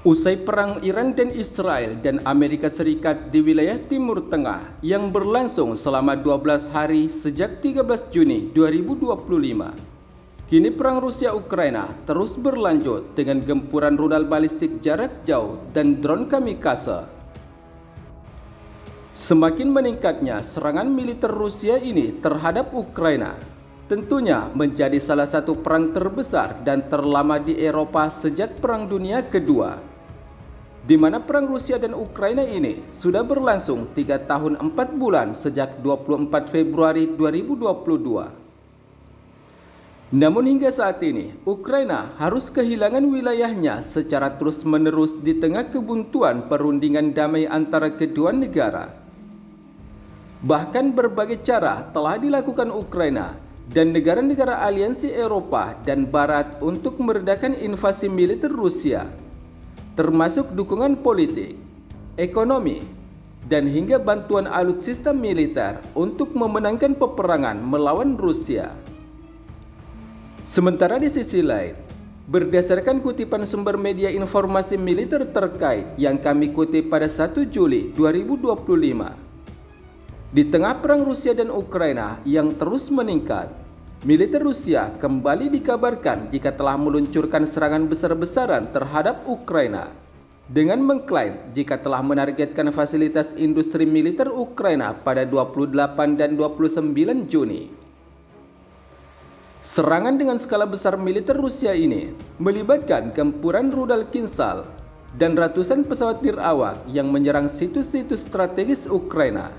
Usai perang Iran dan Israel dan Amerika Serikat di wilayah Timur Tengah yang berlangsung selama 12 hari sejak 13 Juni 2025, kini perang Rusia-Ukraina terus berlanjut dengan gempuran rudal balistik jarak jauh dan drone kamikaze. Semakin meningkatnya serangan militer Rusia ini terhadap Ukraina tentunya menjadi salah satu perang terbesar dan terlama di Eropa sejak Perang Dunia Kedua, di mana perang Rusia dan Ukraina ini sudah berlangsung 3 tahun 4 bulan sejak 24 Februari 2022. Namun hingga saat ini, Ukraina harus kehilangan wilayahnya secara terus-menerus di tengah kebuntuan perundingan damai antara kedua negara. Bahkan berbagai cara telah dilakukan Ukraina dan negara-negara aliansi Eropa dan Barat untuk meredakan invasi militer Rusia, termasuk dukungan politik, ekonomi, dan hingga bantuan alutsista militer untuk memenangkan peperangan melawan Rusia. Sementara di sisi lain, berdasarkan kutipan sumber media informasi militer terkait yang kami kutip pada 1 Juli 2025, di tengah perang Rusia dan Ukraina yang terus meningkat, militer Rusia kembali dikabarkan jika telah meluncurkan serangan besar-besaran terhadap Ukraina dengan mengklaim jika telah menargetkan fasilitas industri militer Ukraina pada 28 dan 29 Juni. Serangan dengan skala besar militer Rusia ini melibatkan gempuran rudal Kinsal dan ratusan pesawat nirawak yang menyerang situs-situs strategis Ukraina.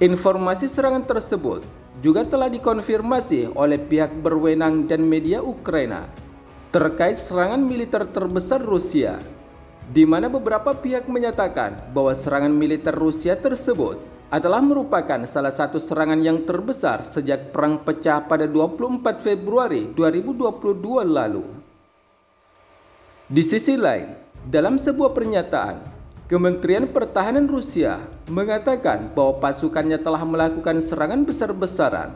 Informasi serangan tersebut juga telah dikonfirmasi oleh pihak berwenang dan media Ukraina terkait serangan militer terbesar Rusia, di mana beberapa pihak menyatakan bahwa serangan militer Rusia tersebut adalah merupakan salah satu serangan yang terbesar sejak perang pecah pada 24 Februari 2022 lalu. Di sisi lain, dalam sebuah pernyataan, Kementerian Pertahanan Rusia mengatakan bahwa pasukannya telah melakukan serangan besar-besaran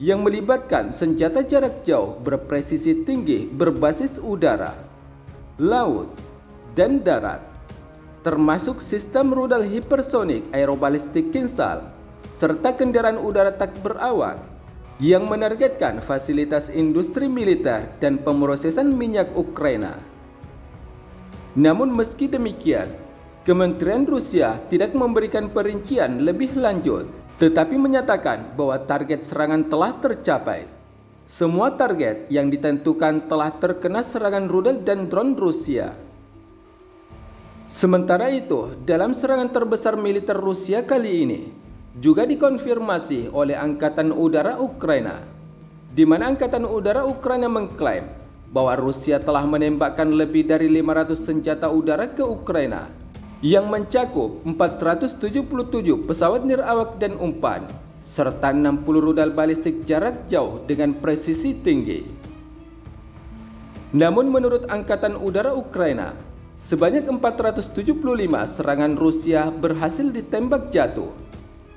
yang melibatkan senjata jarak jauh berpresisi tinggi berbasis udara, laut, dan darat, termasuk sistem rudal hipersonik aerobalistik Kinsal, serta kendaraan udara tak berawak yang menargetkan fasilitas industri militer dan pemrosesan minyak Ukraina. Namun meski demikian, Kementerian Rusia tidak memberikan perincian lebih lanjut, tetapi menyatakan bahwa target serangan telah tercapai. Semua target yang ditentukan telah terkena serangan rudal dan drone Rusia. Sementara itu, dalam serangan terbesar militer Rusia kali ini juga dikonfirmasi oleh Angkatan Udara Ukraina, di mana Angkatan Udara Ukraina mengklaim bahwa Rusia telah menembakkan lebih dari 500 senjata udara ke Ukraina yang mencakup 477 pesawat nirawak dan umpan, serta 60 rudal balistik jarak jauh dengan presisi tinggi. Namun menurut Angkatan Udara Ukraina, sebanyak 475 serangan Rusia berhasil ditembak jatuh,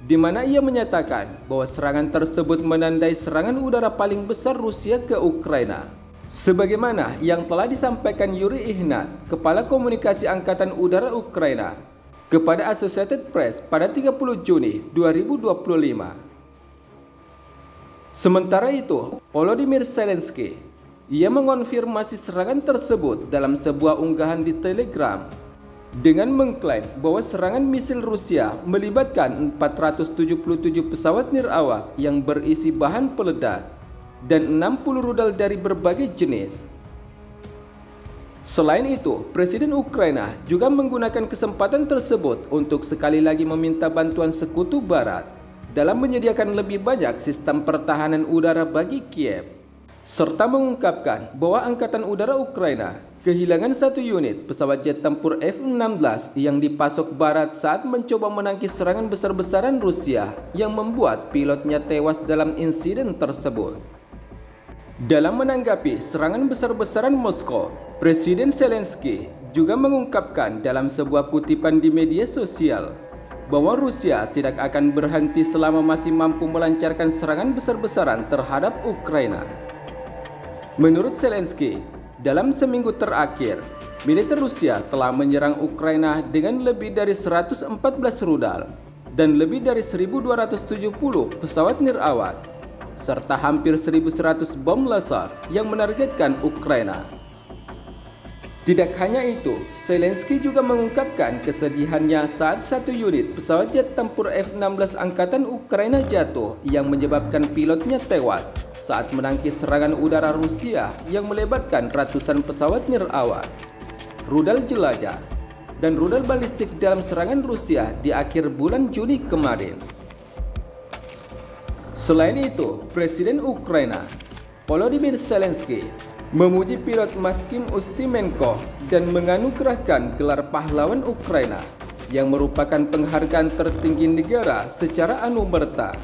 di mana ia menyatakan bahwa serangan tersebut menandai serangan udara paling besar Rusia ke Ukraina. Sebagaimana yang telah disampaikan Yuri Ihnat, Kepala Komunikasi Angkatan Udara Ukraina, kepada Associated Press pada 30 Juni 2025. Sementara itu, Volodymyr Zelensky, ia mengonfirmasi serangan tersebut dalam sebuah unggahan di Telegram dengan mengklaim bahwa serangan misil Rusia melibatkan 477 pesawat nirawak yang berisi bahan peledak dan 60 rudal dari berbagai jenis. Selain itu, Presiden Ukraina juga menggunakan kesempatan tersebut untuk sekali lagi meminta bantuan sekutu Barat dalam menyediakan lebih banyak sistem pertahanan udara bagi Kiev, serta mengungkapkan bahwa Angkatan Udara Ukraina kehilangan 1 unit pesawat jet tempur F-16 yang dipasok Barat saat mencoba menangkis serangan besar-besaran Rusia yang membuat pilotnya tewas dalam insiden tersebut. Dalam menanggapi serangan besar-besaran Moskow, Presiden Zelensky juga mengungkapkan dalam sebuah kutipan di media sosial bahwa Rusia tidak akan berhenti selama masih mampu melancarkan serangan besar-besaran terhadap Ukraina. Menurut Zelensky, dalam seminggu terakhir, militer Rusia telah menyerang Ukraina dengan lebih dari 114 rudal dan lebih dari 1.270 pesawat nirawak, serta hampir 1.100 bom laser yang menargetkan Ukraina. Tidak hanya itu, Zelensky juga mengungkapkan kesedihannya saat satu unit pesawat jet tempur F-16 Angkatan Ukraina jatuh yang menyebabkan pilotnya tewas saat menangkis serangan udara Rusia yang melibatkan ratusan pesawat nirawak, rudal jelajah, dan rudal balistik dalam serangan Rusia di akhir bulan Juni kemarin. Selain itu, Presiden Ukraina Volodymyr Zelensky memuji pilot Maxim Ustimenko dan menganugerahkan gelar pahlawan Ukraina yang merupakan penghargaan tertinggi negara secara anumerta.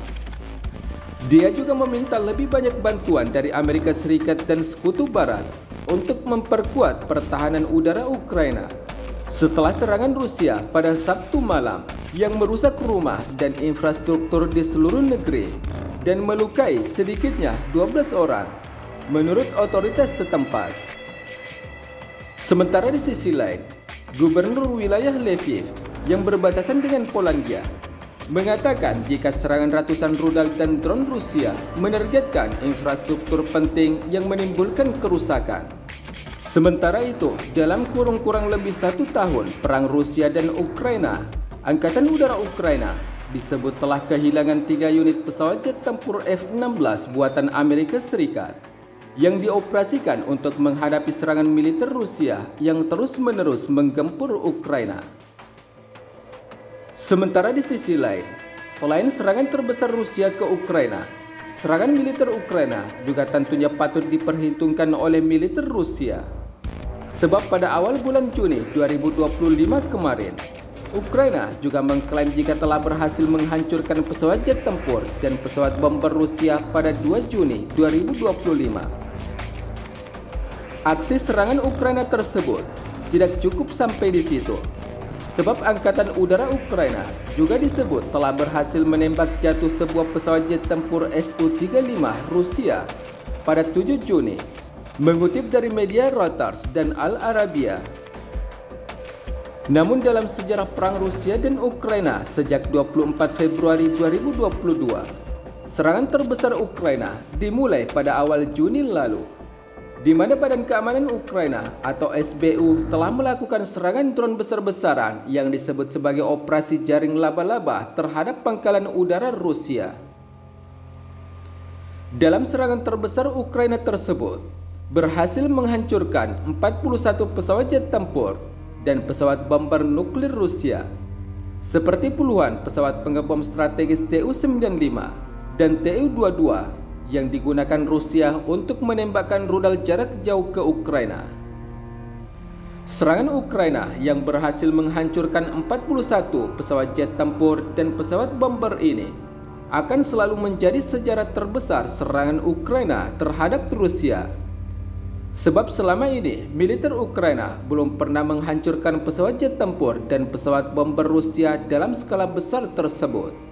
Dia juga meminta lebih banyak bantuan dari Amerika Serikat dan Sekutu Barat untuk memperkuat pertahanan udara Ukraina setelah serangan Rusia pada Sabtu malam yang merusak rumah dan infrastruktur di seluruh negeri dan melukai sedikitnya 12 orang. Menurut otoritas setempat. Sementara di sisi lain, Gubernur wilayah Lviv yang berbatasan dengan Polandia mengatakan jika serangan ratusan rudal dan drone Rusia menargetkan infrastruktur penting yang menimbulkan kerusakan. Sementara itu, dalam kurang lebih 1 tahun perang Rusia dan Ukraina, Angkatan Udara Ukraina disebut telah kehilangan 3 unit pesawat jet tempur F-16 buatan Amerika Serikat yang dioperasikan untuk menghadapi serangan militer Rusia yang terus-menerus menggempur Ukraina. Sementara di sisi lain, selain serangan terbesar Rusia ke Ukraina, serangan militer Ukraina juga tentunya patut diperhitungkan oleh militer Rusia. Sebab pada awal bulan Juni 2025 kemarin, Ukraina juga mengklaim jika telah berhasil menghancurkan pesawat jet tempur dan pesawat bomber Rusia pada 2 Juni 2025. Aksi serangan Ukraina tersebut tidak cukup sampai di situ, sebab Angkatan Udara Ukraina juga disebut telah berhasil menembak jatuh sebuah pesawat jet tempur Su-35 Rusia pada 7 Juni, mengutip dari media Reuters dan Al Arabiya. Namun dalam sejarah perang Rusia dan Ukraina sejak 24 Februari 2022, serangan terbesar Ukraina dimulai pada awal Juni lalu, di mana Badan Keamanan Ukraina atau SBU telah melakukan serangan drone besar-besaran yang disebut sebagai operasi jaring laba-laba terhadap pangkalan udara Rusia. Dalam serangan terbesar Ukraina tersebut, berhasil menghancurkan 41 pesawat jet tempur dan pesawat bomber nuklir Rusia, seperti puluhan pesawat pengebom strategis Tu-95 dan Tu-22 yang digunakan Rusia untuk menembakkan rudal jarak jauh ke Ukraina. Serangan Ukraina yang berhasil menghancurkan 41 pesawat jet tempur dan pesawat bomber ini akan selalu menjadi sejarah terbesar serangan Ukraina terhadap Rusia. Sebab selama ini militer Ukraina belum pernah menghancurkan pesawat jet tempur dan pesawat bomber Rusia dalam skala besar tersebut.